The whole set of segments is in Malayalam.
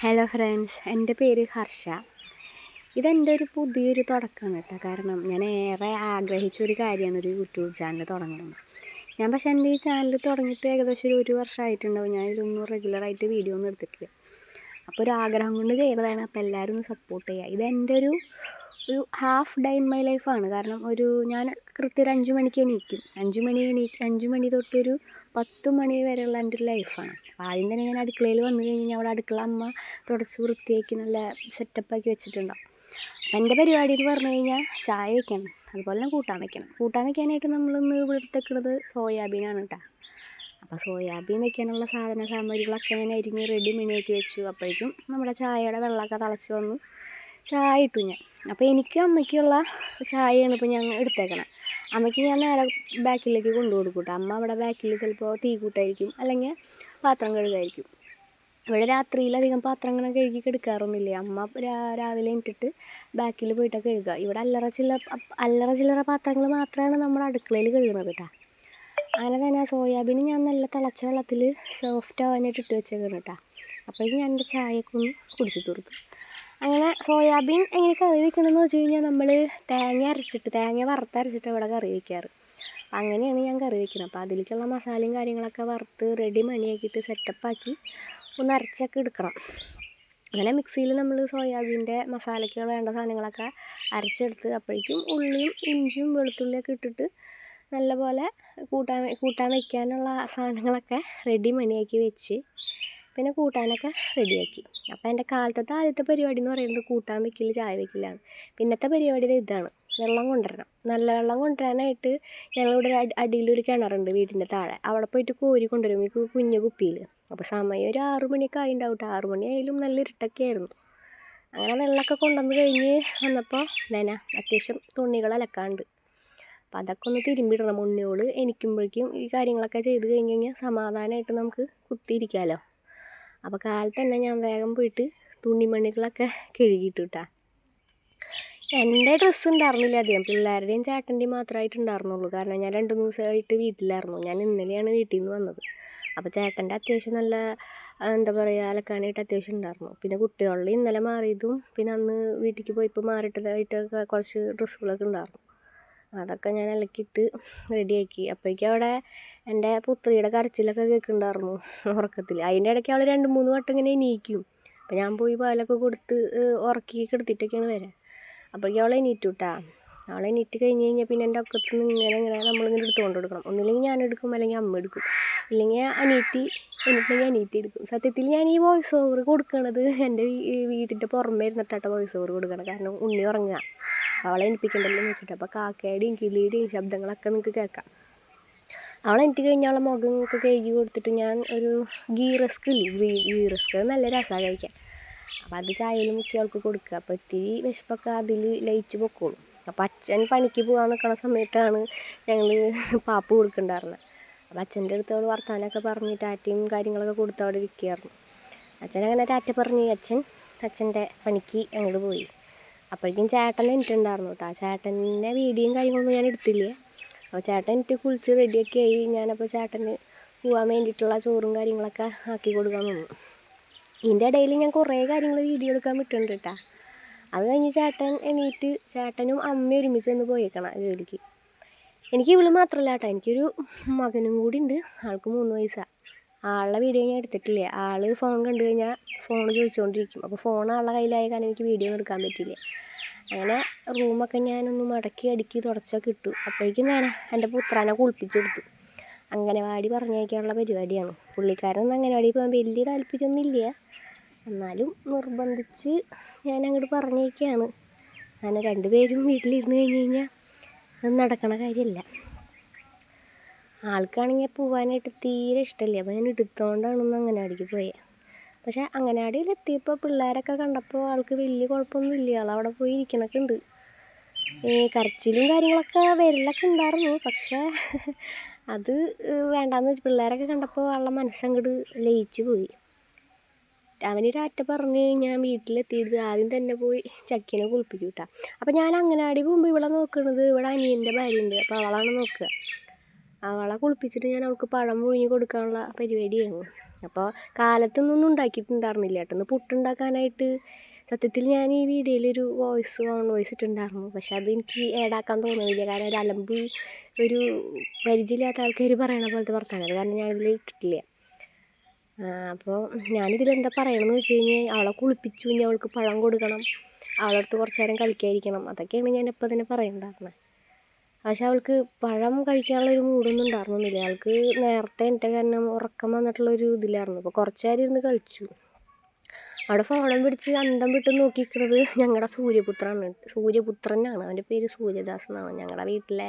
ഹലോ ഫ്രണ്ട്സ്, എൻ്റെ പേര് ഹർഷ. ഇതെൻ്റെ ഒരു പുതിയൊരു തുടക്കമാണ് കേട്ടോ. കാരണം ഞാൻ ഏറെ ആഗ്രഹിച്ചൊരു കാര്യമാണ് ഒരു യൂട്യൂബ് ചാനൽ തുടങ്ങണം. പക്ഷേ എൻ്റെ ഈ ചാനൽ തുടങ്ങിയിട്ട് ഏകദേശം ഒരു വർഷമായിട്ടുണ്ടാവും. ഇതിലൊന്നും റെഗുലറായിട്ട് വീഡിയോ ഒന്നും എടുത്തിട്ടില്ല. അപ്പോൾ ഒരു ആഗ്രഹം കൊണ്ട് ചെയ്തതാണ്. അപ്പോൾ എല്ലാവരും ഒന്ന് സപ്പോർട്ട് ചെയ്യുക. ഇതെൻ്റെ ഒരു ഹാഫ് ഡേ ഇൻ മൈ ലൈഫാണ്. കാരണം ഞാൻ കൃത്യം ഒരു 5 മണിക്ക് എണീക്കും. 5 മണി തൊട്ടൊരു 10 മണി വരെയുള്ള എൻ്റെ ഒരു ലൈഫാണ്. അപ്പോൾ ആദ്യം തന്നെ ഞാൻ അടുക്കളയിൽ വന്നു കഴിഞ്ഞാൽ അവിടെ അടുക്കള അമ്മ തുടച്ച് വൃത്തിയാക്കി നല്ല സെറ്റപ്പാക്കി വെച്ചിട്ടുണ്ടാവും. അപ്പം എൻ്റെ പരിപാടി എന്ന് പറഞ്ഞു കഴിഞ്ഞാൽ ചായ വയ്ക്കണം, അതുപോലെ തന്നെ കൂട്ടാൻ വയ്ക്കാനായിട്ട് നമ്മളിന്ന് എടുത്തേക്കുന്നത് സോയാബീനാണ് കേട്ടോ. അപ്പോൾ സോയാബീൻ വയ്ക്കാനുള്ള സാമഗ്രികളൊക്കെ ഞാൻ അരിഞ്ഞ് റെഡി മണിയാക്കി വെച്ചു. അപ്പോഴേക്കും നമ്മുടെ ചായയുടെ വെള്ളമൊക്കെ തിളച്ച് വന്നു. ചായ ഇട്ടു ഞാൻ. അപ്പോൾ എനിക്കും അമ്മയ്ക്കുള്ള ചായയാണ് ഇപ്പോൾ ഞാൻ എടുത്തേക്കണം. അമ്മയ്ക്ക് ഞാൻ നേരെ ബാക്കിലേക്ക് കൊണ്ടു കൊടുക്കും കേട്ടോ. അമ്മ അവിടെ ബാക്കിൽ ചിലപ്പോൾ തീ കൂട്ടായിരിക്കും, അല്ലെങ്കിൽ പാത്രം കഴുകായിരിക്കും. ഇവിടെ രാത്രിയിലധികം പാത്രങ്ങൾ കഴുകി കിടക്കാറൊന്നുമില്ല. അമ്മ രാവിലെ എണീറ്റിട്ട് ബാക്കിൽ പോയിട്ടൊക്കെ കഴുകുക. ഇവിടെ അല്ലറ ചില്ലറ പാത്രങ്ങൾ മാത്രമാണ് നമ്മുടെ അടുക്കളയിൽ കഴുകുന്നത് കേട്ടോ. അങ്ങനെ തന്നെ സോയാബീൻ ഞാൻ നല്ല തിളച്ച വെള്ളത്തിൽ സോഫ്റ്റ് ആവാനായിട്ട് ഇട്ട് വെച്ചേക്കണം കേട്ടോ. അപ്പോഴേക്കും ഞാൻ എൻ്റെ ചായയൊക്കെ ഒന്ന് കുടിച്ച് തീർത്തു. അങ്ങനെ സോയാബീൻ എങ്ങനെ കറി വയ്ക്കണമെന്ന് വെച്ച് കഴിഞ്ഞാൽ നമ്മൾ തേങ്ങ വറുത്തരച്ചിട്ട് ഇവിടെ കറി വയ്ക്കാറ്. അങ്ങനെയാണ് ഞാൻ കറി വയ്ക്കുന്നത്. അപ്പോൾ അതിലേക്കുള്ള മസാലയും കാര്യങ്ങളൊക്കെ വറുത്ത് റെഡി മണിയാക്കിയിട്ട് സെറ്റപ്പാക്കി ഒന്ന് അരച്ചൊക്കെ എടുക്കണം. അങ്ങനെ മിക്സിയിൽ നമ്മൾ സോയാബീൻ്റെ മസാലയ്ക്ക് വേണ്ട സാധനങ്ങളൊക്കെ അരച്ചെടുത്ത് അപ്പോഴേക്കും ഉള്ളിയും ഇഞ്ചിയും വെളുത്തുള്ളിയൊക്കെ ഇട്ടിട്ട് നല്ലപോലെ കൂട്ടാൻ വയ്ക്കാനുള്ള സാധനങ്ങളൊക്കെ റെഡി മണിയാക്കി വെച്ച് പിന്നെ കൂട്ടാനൊക്കെ റെഡിയാക്കി. അപ്പോൾ എൻ്റെ കാലത്തെ ആദ്യത്തെ പരിപാടി എന്ന് പറയുന്നത് കൂട്ടാൻ വയ്ക്കൽ ചായ വയ്ക്കലാണ്. പിന്നത്തെ പരിപാടി ഇതാണ്, വെള്ളം കൊണ്ടുവരണം. നല്ല വെള്ളം കൊണ്ടുവരാനായിട്ട് ഞങ്ങളിവിടെ അടിയിലൊരു കിണറുണ്ട് വീടിൻ്റെ താഴെ. അവിടെ പോയിട്ട് കോരി കൊണ്ടുവരും ഈ കുഞ്ഞു കുപ്പിയിൽ. അപ്പോൾ സമയം ഒരു 6 മണിയൊക്കെ ആയിട്ടുണ്ടാവും കേട്ടോ. 6 മണിയായാലും നല്ല ഇരുട്ടൊക്കെ ആയിരുന്നു. അങ്ങനെ വെള്ളമൊക്കെ കൊണ്ടുവന്ന് കഴിഞ്ഞ് വന്നപ്പോൾ അത്യാവശ്യം തുണികൾ അലക്കാണ്ട്. അപ്പോൾ അതൊക്കെ ഒന്ന് തിരുമ്പിടണം. ഉണ്ണിയോൾ എണിക്കുമ്പോഴേക്കും ഈ കാര്യങ്ങളൊക്കെ ചെയ്ത് കഴിഞ്ഞ് കഴിഞ്ഞാൽ സമാധാനമായിട്ട് നമുക്ക് കുത്തിയിരിക്കാമല്ലോ. അപ്പോൾ കാലത്ത് തന്നെ ഞാൻ വേഗം പോയിട്ട് തുണിമണികളൊക്കെ കഴുകിയിട്ട് കിട്ടാ. എൻ്റെ ഡ്രസ്സ് ഉണ്ടായിരുന്നില്ല അധികം, പിള്ളേരുടെയും ചേട്ടൻ്റെയും മാത്രമായിട്ടുണ്ടായിരുന്നുള്ളൂ. കാരണം ഞാൻ 2-3 ദിവസമായിട്ട് വീട്ടിലായിരുന്നു. ഞാൻ ഇന്നലെയാണ് വീട്ടിൽ നിന്ന് വന്നത്. അപ്പോൾ ചേട്ടൻ്റെ അത്യാവശ്യം നല്ല അലക്കാനായിട്ട് അത്യാവശ്യം ഉണ്ടായിരുന്നു. പിന്നെ കുട്ടികളുടെ ഇന്നലെ മാറിയതും പിന്നെ അന്ന് വീട്ടിലേക്ക് പോയപ്പോൾ മാറിയിട്ടതായിട്ടൊക്കെ കുറച്ച് ഡ്രസ്സുകളൊക്കെ ഉണ്ടായിരുന്നു. അതൊക്കെ ഞാൻ അലക്കിയിട്ട് റെഡിയാക്കി. അപ്പോഴേക്കും അവിടെ എൻ്റെ പുത്രിയുടെ കരച്ചിലൊക്കെ കേൾക്കുന്നുണ്ടായിരുന്നു ഉറക്കത്തിൽ. അതിൻ്റെ ഇടയ്ക്ക് അവൾ 2-3 വട്ടം ഇങ്ങനെ എണീക്കും. അപ്പോൾ ഞാൻ പോയി പാലൊക്കെ കൊടുത്ത് ഉറക്കി കിടത്തിയിട്ടൊക്കെയാണ് വരിക. അപ്പോഴേക്കും അവളെ എണീറ്റു കേട്ടോ. അവളെ എണീറ്റ് കഴിഞ്ഞ് കഴിഞ്ഞാൽ പിന്നെ എൻ്റെ ഒക്കത്തിൽ നിന്ന് ഇങ്ങനെ നമ്മളിങ്ങനെ എടുത്തുകൊണ്ട് കൊടുക്കണം. ഒന്നില്ലെങ്കിൽ ഞാൻ എടുക്കും, അല്ലെങ്കിൽ അമ്മ എടുക്കും, ഇല്ലെങ്കിൽ അനിയത്തി എടുക്കും. സത്യത്തിൽ ഞാൻ ഈ വോയിസ് ഓവർ കൊടുക്കണത് എൻ്റെ വീട്ടിൻ്റെ പുറമേ ഇരുന്നിട്ടാട്ടോ വോയിസ് ഓവർ കൊടുക്കണം. കാരണം ഉണ്ണി ഉറങ്ങുക, അവളെ എണിപ്പിക്കണ്ടല്ലോ എന്ന് വെച്ചിട്ട്. അപ്പോൾ കാക്കയുടെയും കിളിയുടെയും ശബ്ദങ്ങളൊക്കെ നിങ്ങൾക്ക് കേൾക്കാം. അവളെ എനിക്ക് കഴിഞ്ഞാൽ അവളെ മുഖമൊക്കെ കഴുകി കൊടുത്തിട്ട് ഞാൻ ഒരു ഗീ റസ്ക് നല്ല രസമാണ് കഴിക്കാൻ. അപ്പോൾ അത് ചായയിൽ മുക്കി അവൾക്ക് കൊടുക്കുക. അപ്പോൾ ഇത്തിരി വിശപ്പൊക്കെ അതിൽ ലയിച്ച് പൊക്കോളും. അപ്പോൾ അച്ഛൻ പണിക്ക് പോകാൻ നിൽക്കുന്ന സമയത്താണ് ഞങ്ങൾ പാപ്പ് കൊടുക്കുന്നുണ്ടായിരുന്നത്. അപ്പോൾ അച്ഛൻ്റെ അടുത്ത് അവൾ വർത്താനമൊക്കെ പറഞ്ഞ് ടാറ്റയും കാര്യങ്ങളൊക്കെ കൊടുത്ത് അവിടെ ഇരിക്കുകയായിരുന്നു. അച്ഛനങ്ങനെ ടാറ്റ പറഞ്ഞ് അച്ഛൻ്റെ പണിക്ക് അങ്ങോട്ട് പോയി. അപ്പോഴേക്കും ചേട്ടൻ എനിട്ടുണ്ടായിരുന്നു കേട്ടോ. ചേട്ടൻ്റെ വീഡിയോയും കാര്യങ്ങളൊന്നും ഞാൻ എടുത്തില്ല. അപ്പോൾ ചേട്ടൻ എനിക്ക് കുളിച്ച് റെഡിയൊക്കെ ആയി. ഞാനപ്പോൾ ചേട്ടന് പോകാൻ വേണ്ടിയിട്ടുള്ള ചോറും കാര്യങ്ങളൊക്കെ ആക്കി കൊടുക്കാൻ നിന്നു. ഇതിൻ്റെ ഇടയിൽ ഞാൻ കുറേ കാര്യങ്ങൾ വീഡിയോ എടുക്കാൻ വിട്ടിട്ടുണ്ട് കേട്ടോ. അത് കഴിഞ്ഞ് ചേട്ടൻ എണീറ്റ് ചേട്ടനും അമ്മയും ഒരുമിച്ച് നിന്ന് പോയേക്കണം ജോലിക്ക്. എനിക്ക് ഇവള് മാത്രമല്ല കേട്ടോ, എനിക്കൊരു മകനും കൂടി ഉണ്ട്. ആൾക്ക് 3 വയസ്സാണ്. ആളുടെ വീഡിയോ ഞാൻ എടുത്തിട്ടില്ല. ആൾ ഫോൺ കണ്ടു കഴിഞ്ഞാൽ ഫോൺ ചോദിച്ചുകൊണ്ടിരിക്കും. അപ്പോൾ ഫോൺ ആളുടെ കയ്യിലായ കാരണം എനിക്ക് വീഡിയോ എടുക്കാൻ പറ്റില്ല. അങ്ങനെ റൂമൊക്കെ ഞാനൊന്ന് മടക്കി അടുക്കി തുടച്ചൊക്കെ ഇട്ടു. അപ്പോഴേക്കും ഞാൻ എൻ്റെ പുത്രാനെ കുളിപ്പിച്ചു കൊടുത്തു. അംഗനവാടി പറഞ്ഞയക്കാനുള്ള പരിപാടിയാണ്. പുള്ളിക്കാരനൊന്നും അംഗനവാടി പോകാൻ വലിയ താല്പര്യമൊന്നുമില്ല, എന്നാലും നിർബന്ധിച്ച് ഞാൻ അങ്ങോട്ട് പറഞ്ഞേക്കാണ്. അങ്ങനെ 2 പേരും വീട്ടിലിരുന്ന് കഴിഞ്ഞ് കഴിഞ്ഞാൽ അത് നടക്കണ കാര്യമല്ല. ആൾക്കാണെങ്കിൽ പോകാനായിട്ട് തീരെ ഇഷ്ടമില്ല. അപ്പോൾ ഞാൻ എടുത്തുകൊണ്ടാണ് അംഗനവാടിക്ക് പോയത്. പക്ഷേ അംഗനവാടിയിലെത്തിയപ്പോൾ പിള്ളേരൊക്കെ കണ്ടപ്പോൾ ആൾക്ക് വലിയ കുഴപ്പമൊന്നുമില്ല. ആളവിടെ പോയി ഇരിക്കണൊക്കെ ഉണ്ട്. കരച്ചിലും കാര്യങ്ങളൊക്കെ വരലൊക്കെ ഉണ്ടായിരുന്നു. പക്ഷേ അത് വേണ്ടാന്ന് വെച്ച് പിള്ളേരൊക്കെ കണ്ടപ്പോൾ ആളുടെ മനസ്സങ്ങോട്ട് ലയിച്ചു പോയി. അവന് ടാറ്റ പറഞ്ഞ് ഞാൻ വീട്ടിലെത്തിയിട്ട് ആദ്യം തന്നെ പോയി ചക്കീനെ കുളിപ്പിക്കും കേട്ടോ. അപ്പോൾ ഞാൻ അംഗനവാടി പോകുമ്പോൾ ഇവിടെ നോക്കുന്നത്, ഇവിടെ അനിയൻ്റെ ഭാര്യയുണ്ട്. അപ്പോൾ അവളാണ് നോക്കുക. അവളെ കുളിപ്പിച്ചിട്ട് ഞാൻ അവൾക്ക് പഴം പുഴുങ്ങി കൊടുക്കാനുള്ള പരിപാടിയാണ്. അപ്പോൾ കാലത്തൊന്നും ഉണ്ടാക്കിയിട്ടുണ്ടായിരുന്നില്ല കേട്ടോ. ഒന്ന് പുട്ടുണ്ടാക്കാനായിട്ട് സത്യത്തിൽ ഞാൻ ഈ വീഡിയോയിലൊരു ഓൺ വോയിസ് ഇട്ടിട്ടുണ്ടായിരുന്നു. പക്ഷെ അത് എനിക്ക് ഏടാക്കാൻ തോന്നുന്നില്ല. കാരണം ഒരു അലമ്പ്, ഒരു പരിചയമില്ലാത്ത ആൾക്കാർ പറയണ പോലത്തെ വർത്താനം. അത് കാരണം ഞാനിതിൽ ഇട്ടിട്ടില്ല. അപ്പോൾ ഞാനിതിലെന്താ പറയണമെന്ന് വെച്ച് കഴിഞ്ഞാൽ, അവളെ കുളിപ്പിച്ചു, ഇനി അവൾക്ക് പഴം കൊടുക്കണം, അവളുടെ അടുത്ത് കുറച്ച് നേരം കളിക്കാതിരിക്കണം. അതൊക്കെയാണ് ഞാൻ ഇപ്പോൾ തന്നെ പറയുന്നുണ്ടായിരുന്നത്. പക്ഷെ അവൾക്ക് പഴം കഴിക്കാനുള്ളൊരു മൂടൊന്നും ഉണ്ടായിരുന്നില്ല. അവൾക്ക് നേരത്തെ എൻ്റെ കാരണം ഉറക്കം വന്നിട്ടുള്ളൊരു ഇതിലായിരുന്നു. അപ്പോൾ കുറച്ച് നേരം ഇരുന്ന് കളിച്ചു. അവിടെ ഫോണും പിടിച്ച് അന്തം വിട്ട് നോക്കിയിരിക്കുന്നത് ഞങ്ങളുടെ സൂര്യപുത്രനാണ്. അവൻ്റെ പേര് സൂര്യദാസ് എന്നാണ്. ഞങ്ങളുടെ വീട്ടിലെ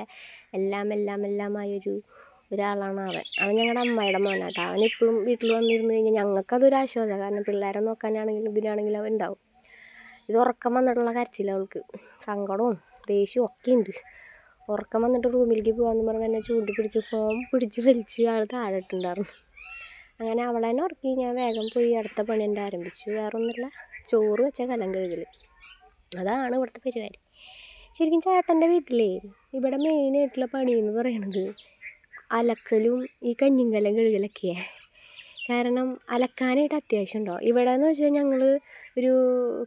ഒരാളാണ് അവൻ ഞങ്ങളുടെ അമ്മയുടെ മോനാട്ടോ. അവനെപ്പോഴും വീട്ടിൽ വന്നിരുന്ന് കഴിഞ്ഞാൽ ഞങ്ങൾക്കതൊരു ആശ്വാസമാണ്. കാരണം പിള്ളേരെ നോക്കാനാണെങ്കിലും ഇതിനാണെങ്കിലും അവൻ ഉണ്ടാവും. ഇത് ഉറക്കം വന്നിട്ടുള്ള കരച്ചില്ല അവൾക്ക്. സങ്കടവും ദേഷ്യവും ഒക്കെ ഉണ്ട്. ഉറക്കം വന്നിട്ട് റൂമിലേക്ക് പോകാമെന്ന് പറഞ്ഞ് എന്നെ ചൂണ്ടി ഫോൺ പിടിച്ച് വലിച്ച് ആൾ താഴെ ഇട്ടുണ്ടായിരുന്നു. അങ്ങനെ അവളെ തന്നെ ഉറക്കി ഞാൻ വേഗം പോയി അടുത്ത പണി എൻ്റെ ആരംഭിച്ചു. വേറൊന്നുമില്ല, ചോറ് വെച്ച കലം കഴുകൽ. അതാണ് ഇവിടുത്തെ പരിപാടി. ശരിക്കും ചേട്ടൻ്റെ വീട്ടിലേ ഇവിടെ മെയിനായിട്ടുള്ള പണി എന്ന് പറയണത് അലക്കലും ഈ കഞ്ഞിയും കലം കഴുകലൊക്കെയാണ്. കാരണം അലക്കാനായിട്ട് അത്യാവശ്യം ഉണ്ടോ ഇവിടെ എന്ന് വെച്ചാൽ ഞങ്ങൾ ഒരു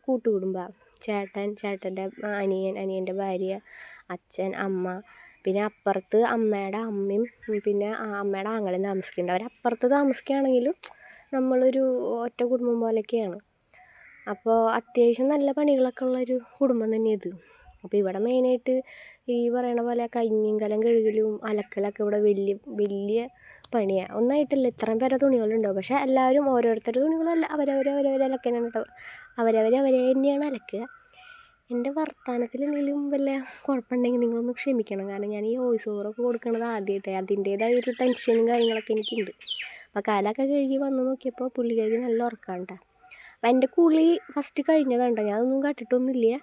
കൂട്ടുകുടുംബമാണ്. ചേട്ടൻ്റെ അനിയൻ്റെ ഭാര്യ, അച്ഛൻ, അമ്മ, പിന്നെ അപ്പുറത്ത് അമ്മയുടെ അമ്മയും പിന്നെ അമ്മയുടെ ആങ്ങളെയും താമസിക്കുന്നുണ്ട്. അവരപ്പുറത്ത് താമസിക്കുകയാണെങ്കിലും നമ്മളൊരു ഒറ്റ കുടുംബം പോലെയൊക്കെയാണ്. അപ്പോൾ അത്യാവശ്യം നല്ല പണികളൊക്കെ ഉള്ളൊരു കുടുംബം തന്നെ ഇത്. അപ്പോൾ ഇവിടെ മെയിനായിട്ട് ഈ പറയണ പോലെ കഞ്ഞിയും കലം കഴുകലും അലക്കലൊക്കെ ഇവിടെ വലിയ പണിയാണ്. ഒന്നായിട്ടല്ല, ഇത്രയും പേരെ തുണികളുണ്ടാവും. പക്ഷേ എല്ലാവരും ഓരോരുത്തരുടെ തുണികളല്ല, അവരവരെ അലക്കാനാണ് കേട്ടോ. അവരെ തന്നെയാണ് അലക്കുക. എൻ്റെ വർത്തമാനത്തിൽ എന്തെങ്കിലും വല്ല കുഴപ്പമുണ്ടെങ്കിൽ നിങ്ങളൊന്ന് ക്ഷമിക്കണം. കാരണം ഞാൻ ഈ വോയിസ് ഓവറൊക്കെ കൊടുക്കണത് ആദ്യമായിട്ടേ, അതിൻ്റേതായ ഒരു ടെൻഷനും കാര്യങ്ങളൊക്കെ എനിക്കുണ്ട്. അപ്പോൾ കാലൊക്കെ കഴുകി വന്ന് നോക്കിയപ്പോൾ പുള്ളിക്കാരി നല്ല ഉറക്കമാണ് കേട്ടോ. അപ്പോൾ എൻ്റെ കുളി ഫസ്റ്റ് കഴിഞ്ഞതുണ്ടോ, ഞാനൊന്നും കട്ടിട്ടൊന്നുമില്ല.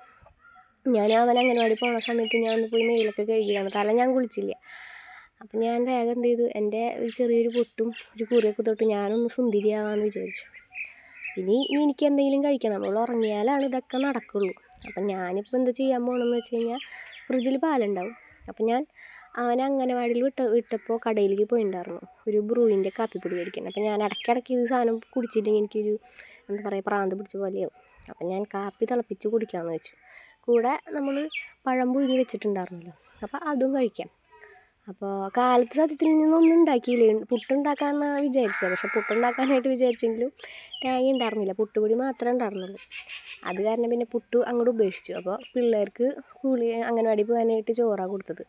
അവൻ അംഗനവാടി പോകുന്ന സമയത്ത് ഞാൻ ഒന്ന് പോയി മേലൊക്കെ കഴുകിയതാണ്. തല ഞാൻ കുളിച്ചില്ല. അപ്പം ഞാൻ വേഗം എന്ത് ചെയ്തു, എൻ്റെ ഒരു ചെറിയൊരു പൊട്ടും ഒരു കുറിയൊക്കെ തൊട്ട് ഞാനൊന്ന് സുന്ദരിയാവാമെന്ന് വിചാരിച്ചു. ഇനി എനിക്ക് എന്തെങ്കിലും കഴിക്കണം. അവൾ ഉറങ്ങിയാലാണ് ഇതൊക്കെ നടക്കുള്ളൂ. അപ്പം ഞാനിപ്പോൾ എന്താ ചെയ്യാൻ പോകണമെന്ന് വെച്ച് കഴിഞ്ഞാൽ, ഫ്രിഡ്ജിൽ പാലുണ്ടാവും. അപ്പം ഞാൻ അവനെ അംഗനവാടിയിൽ വിട്ടപ്പോൾ കടയിലേക്ക് പോയിട്ടുണ്ടായിരുന്നു ഒരു ബ്രൂവിൻ്റെ കാപ്പിപ്പൊടി മേടിക്കണം. അപ്പം ഞാൻ ഇടയ്ക്കിടയ്ക്ക് ഇത് സാധനം കുടിച്ചില്ലെങ്കിൽ എനിക്കൊരു എന്താ പറയുക, പ്രാന്ത് പിടിച്ച പോലെയാവും. അപ്പം ഞാൻ കാപ്പി തിളപ്പിച്ച് കുടിക്കാമെന്ന് വെച്ചു. കൂടെ നമ്മൾ പഴം പുഴുങ്ങി വെച്ചിട്ടുണ്ടായിരുന്നല്ലോ, അപ്പോൾ അതും കഴിക്കാം. അപ്പോൾ കാലത്ത് സത്യത്തിൽ നിന്നൊന്നും ഉണ്ടാക്കിയില്ല. പുട്ടുണ്ടാക്കാമെന്നാണ് വിചാരിച്ചത്. പക്ഷെ പുട്ടുണ്ടാക്കാനായിട്ട് വിചാരിച്ചെങ്കിലും തേങ്ങ ഉണ്ടായിരുന്നില്ല, പുട്ടുപൊടി മാത്രമേ ഉണ്ടായിരുന്നുള്ളൂ. അത് കാരണം പിന്നെ പുട്ട് അങ്ങോട്ട് ഉപേക്ഷിച്ചു. അപ്പോൾ പിള്ളേർക്ക് അംഗനവാടി പോകാനായിട്ട് ചോറാണ് കൊടുത്തത്.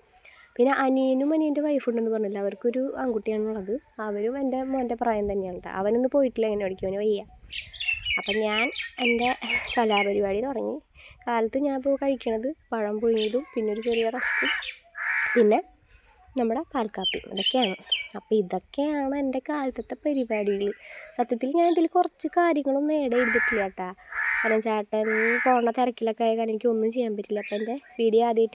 പിന്നെ അനിയൻ്റെ വൈഫുണ്ടെന്ന് പറഞ്ഞില്ല, അവർക്കൊരു ആൺകുട്ടിയാണുള്ളത്. അവരും എൻ്റെ മോൻ്റെ പ്രായം തന്നെയാണ് കേട്ടോ. അവനൊന്നും പോയിട്ടില്ല അംഗനവാടിക്ക്, അവന് വയ്യ. അപ്പം ഞാൻ എൻ്റെ കലാപരിപാടി തുടങ്ങി. കാലത്ത് ഞാൻ ഇപ്പോൾ കഴിക്കണത് പഴം പുഴുങ്ങിയതും പിന്നെ ഒരു ചെറിയ റസ്ക്കും പിന്നെ നമ്മുടെ പാൽക്കാപ്പി, ഇതൊക്കെയാണ്. അപ്പോൾ ഇതൊക്കെയാണ് എൻ്റെ കാലത്തെ പരിപാടികൾ. സത്യത്തിൽ ഞാൻ ഇതിൽ കുറച്ച് കാര്യങ്ങളൊന്നും ചെയ്തിട്ടില്ല കേട്ടോ. കാരണം ചേട്ടൻ പോണ തിരക്കിലൊക്കെ ആയ കാരണം എനിക്കൊന്നും ചെയ്യാൻ പറ്റില്ല. അപ്പോൾ എൻ്റെ വീഡിയോ ആദ്യമായിട്ട്